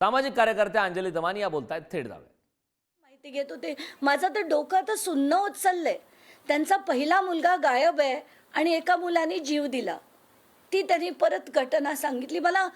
सामाजिक कार्यकर्त्या अंजली दमानी या बोलतायत, थेट जाऊया. माहिती घेत होते. माझं तर डोकं आता सुन्न होत चाललंय. त्यांचा पहिला मुलगा गायब आहे आणि एका मुलाने जीव दिला. ती त्यांनी परत घटना सांगितली. मला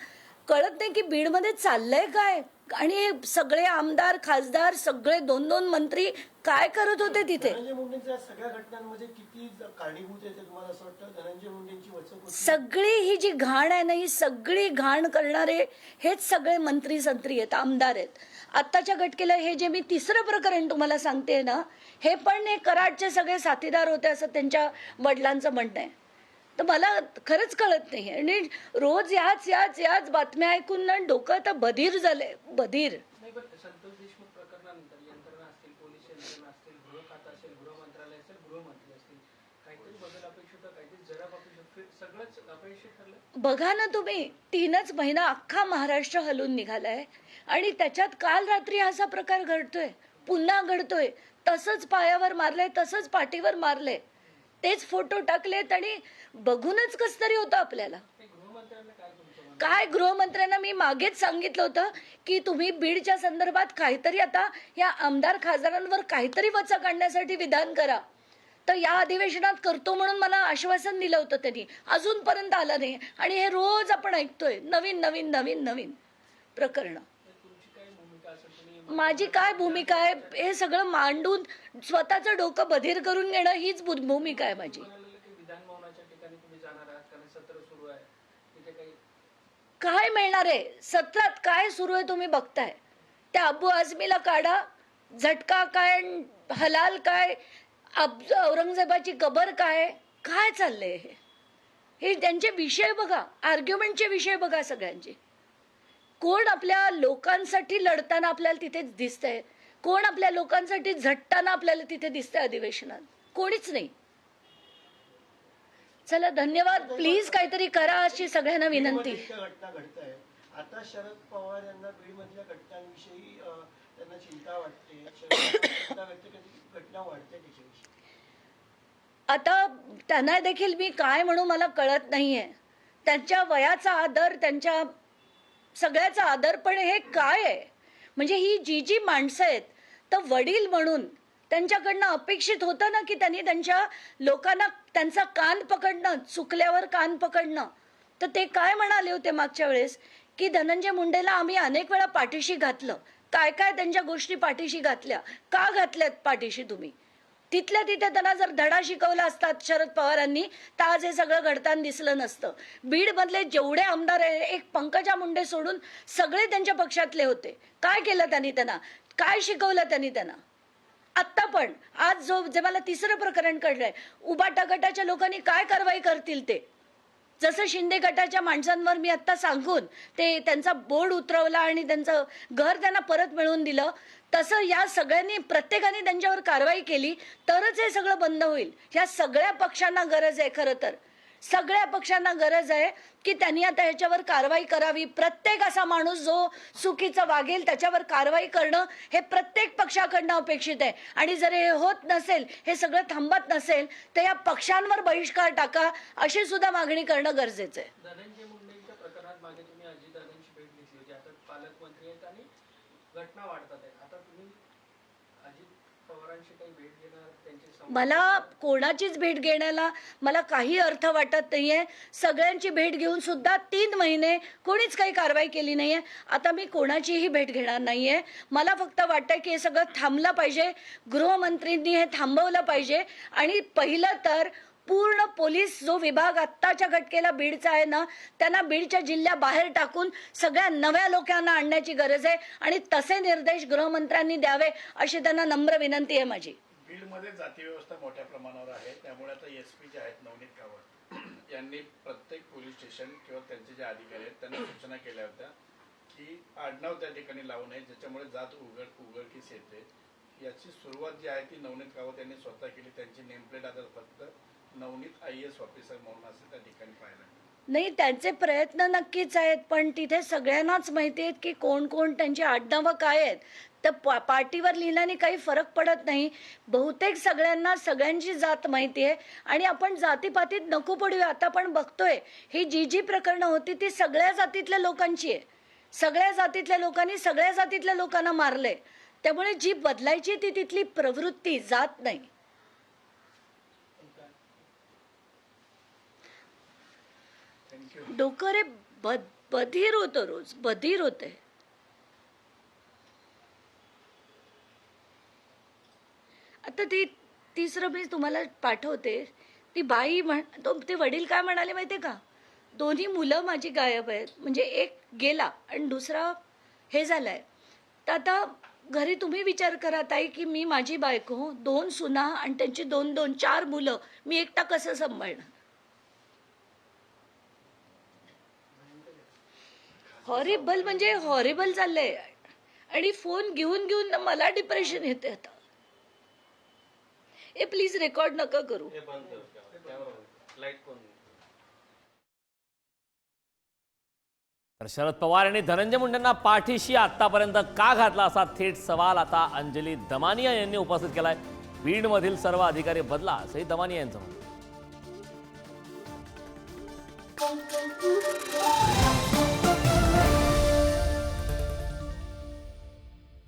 कळत नाही की बीडमध्ये चाललंय काय. आणि हे सगळे आमदार खासदार सगळे 2-2 मंत्री काय करत होते तिथे. धनंजय मुंडेंच्या सगळ्या घटनांमध्ये किती कारणीभूत आहे ते तुम्हाला असं वाटतं? धनंजय मुंडेंची वचक सगळी ही जी घाण आहे ना, ही सगळी घाण करणारे हेच सगळे मंत्री संत्री आहेत, आमदार आहेत. आत्ताच्या घटकेला हे जे मी तिसरं प्रकरण तुम्हाला सांगते ना, हे पण हे कराडचे सगळे साथीदार होते असं त्यांच्या वडिलांचं म्हणणं आहे. तर मला खरंच कळत नाही. आणि रोज याच बातम्या ऐकून ना डोकं आता बधीर झालंय, बधीर. नाही, पण संतोष देशमुख प्रकरणानंतर यंत्रणा असतील, पोलीस यंत्रणा असतील, गृह खातं असेल, गृह मंत्रालय असेल, गृहमंत्री असतील, काहीतरी बदल अपेक्षित होता, काहीतरी जरा अपेक्षित, सगळंच अपयशी ठरलं. बघा ना तुम्ही, 3च महिना अख्खा महाराष्ट्र हलून निघालाय आणि त्याच्यात काल रात्री असा प्रकार घडतोय, पुन्हा घडतोय. तसंच पायावर मारलंय, तसंच पाठीवर मारलंय, तेच फोटो टाकलेत आणि बघूनच कस तरी होतं आपल्याला. गृहमंत्र्यांना काय तुमचं म्हणणं? काय गृहमंत्र्यांना मी मागेच सांगितलं होतं की तुम्ही बीडच्या संदर्भात काहीतरी आता या आमदार खासदारांवर काहीतरी वचा काढण्यासाठी विधान करा. तर या अधिवेशनात करतो म्हणून मला आश्वासन दिलं होतं त्यांनी, अजूनपर्यंत आलं नाही. आणि हे रोज आपण ऐकतोय नवीन नवीन नवीन नवीन प्रकरण. तुमची काय भूमिका असेल? तुम्ही माझी काय भूमिका आहे, हे सगळं मांडून स्वतःचं डोकं बधीर करून घेणं हीच भूमिका आहे माझी. म्हणालेलं की विधान भवनाच्या ठिकाणी तुम्ही जाणार आहात, कारण सत्र सुरू आहे, तिथे काही काय मिळणार आहे सत्रात? काय सुरू आहे तुम्ही बघताय. त्या अबू आझमीला काढा, झटका काय, हलाल काय, औरंगजेबाची कबर काय, काय चाललंय हे त्यांचे विषय बघा, आर्ग्युमेंटचे विषय बघा सगळ्यांचे. कोण आपल्या लोकांसाठी लढताना आपल्याला तिथे दिसतंय, कोण आपल्या लोकांसाठी झटताना आपल्याला तिथे दिसतंय अधिवेशनात? कोणीच नाही. चला धन्यवाद, प्लीज काहीतरी करा अशी सगळ्यांना विनंती. घटना घडत आहे आता. शरद पवार यांना बीडमधल्या घटनांविषयी त्यांना चिंता वाटते. घटना वाढते त्याच्याविषयी आता त्यांना देखील मी काय म्हणू मला कळत नाहीये. त्यांच्या वयाचा आदर, त्यांच्या सगळ्याचा आदर, पण हे काय आहे म्हणजे ही जी माणसं आहेत, तर वडील म्हणून त्यांच्याकडनं अपेक्षित होतं ना की त्यांनी त्यांच्या लोकांना त्यांचा कान पकडणं, चुकल्यावर कान पकडणं. तर ते काय म्हणाले होते मागच्या वेळेस की धनंजय मुंडेला आम्ही अनेक वेळा पाठीशी घातलं. काय काय त्यांच्या गोष्टी पाठीशी घातल्या, का घातल्यात पाठीशी तुम्ही? तिथल्या तिथे त्यांना जर धडा शिकवला असतात शरद पवारांनी तर आज हे सगळं घडताना दिसलं नसतं. बीडमधले जेवढे आमदार आहे, एक पंकजा मुंडे सोडून सगळे त्यांच्या पक्षातले होते. काय केलं त्यांनी त्यांना, काय शिकवलं त्यांनी त्यांना? आत्ता पण आज जे मला तिसरं प्रकरण कळलंय, उबाटा गटाच्या लोकांनी काय कारवाई करतील ते. जसं शिंदे गटाच्या माणसांवर मी आत्ता सांगून ते त्यांचा बोर्ड उतरवला आणि त्यांचं घर त्यांना परत मिळवून दिलं, तसं या सगळ्यांनी प्रत्येकाने त्यांच्यावर कारवाई केली तरच हे सगळं बंद होईल. या सगळ्या पक्षांना गरज आहे, खरं तर सगळ्या पक्षांना गरज आहे की त्यांनी आता ह्याच्यावर कारवाई करावी. प्रत्येक असा माणूस जो चुकीचं वागेल त्याच्यावर कारवाई करणं हे प्रत्येक पक्षाकडनं अपेक्षित आहे. आणि जर हे होत नसेल, हे सगळं थांबत नसेल, तर या पक्षांवर बहिष्कार टाका अशी सुद्धा मागणी करणं गरजेचं आहे. धनंजय मुंडेंच्या प्रकरणात मागे तुम्ही अजितदादांची भेट घेतली होती, आता पालकमंत्री आहेत आणि घटना वाढतात आहेत. आता तुम्ही अजित पवारांशी काही भेट घेणार, त्यांची मला कोणाचीच भेट घेण्याला मला काही अर्थ वाटत नाहीये. सगळ्यांची भेट घेऊन सुद्धा 3 महिने कोणीच काही कारवाई केली नाहीये. आता मी कोणाचीही भेट घेणार नाहीये. मला फक्त वाटतंय की हे सगळं थांबलं पाहिजे, गृहमंत्रींनी हे थांबवलं पाहिजे. आणि पहिलं तर पूर्ण पोलीस जो विभाग आत्ताच्या घटकेला बीडचा आहे ना, त्यांना बीडच्या जिल्ह्याबाहेर टाकून सगळ्या नव्या लोकांना आणण्याची गरज आहे. आणि तसे निर्देश गृहमंत्र्यांनी द्यावे अशी त्यांना नम्र विनंती आहे माझी. बीडमध्ये जाती व्यवस्था मोठ्या प्रमाणावर आहे, त्यामुळे आता एसपी जे आहेत नवनीत कावत यांनी प्रत्येक पोलीस स्टेशन किंवा त्यांचे जे अधिकारी आहेत त्यांना सूचना केल्या होत्या की आडनाव त्या ठिकाणी लावू नये, ज्याच्यामुळे जात उघडकीस येते. याची सुरुवात जी आहे ती नवनीत कावत यांनी स्वतः केली. त्यांची नेमप्लेट आता फक्त नवनीत IAS ऑफिसर म्हणून असं त्या ठिकाणी पाहिलं. नाही, त्यांचे प्रयत्न नक्कीच आहेत, पण तिथे सगळ्यांनाच माहिती आहेत की कोण कोण त्यांची आडनावं काय आहेत. तर पार्टीवर लिहिल्याने काही फरक पडत नाही. बहुतेक सगळ्यांना सगळ्यांची जात माहिती आहे आणि आपण जातीपातीत नको पडूया. आता आपण बघतोय ही जी प्रकरणं होती ती सगळ्या जातीतल्या लोकांची आहे. सगळ्या जातीतल्या लोकांनी सगळ्या जातीतल्या लोकांना मारलंय. त्यामुळे जी बदलायची ती तिथली प्रवृत्ती जात नाही. डोकं रे बधीर होतं, रोज बधीर होते. आता ती तिसरं मी तुम्हाला पाठवते. ती बाई ते वडील काय म्हणाले माहितीये का, दोन्ही मुलं माझी गायब आहेत, म्हणजे एक गेला आणि दुसरा हे झालाय. तर आता घरी तुम्ही विचार करा ताई, की मी माझी बायको, 2 सुना आणि त्यांची 2-2 4 मुलं मी एकटा कसं सांभाळणार. हॉरिबल म्हणजे हॉरिबल चाललंय. आणि फोन घेऊन घेऊन ना मला डिप्रेशन येते आता. ए प्लीज रेकॉर्ड नका करू. तर शरद पवार यांनी धनंजय मुंडेंना पाठीशी आतापर्यंत का घातला, असा थेट सवाल आता अंजली दमानिया यांनी उपस्थित केलाय. बीडमधील सर्व अधिकारी बदला, असंही दमानिया यांचं म्हणणं.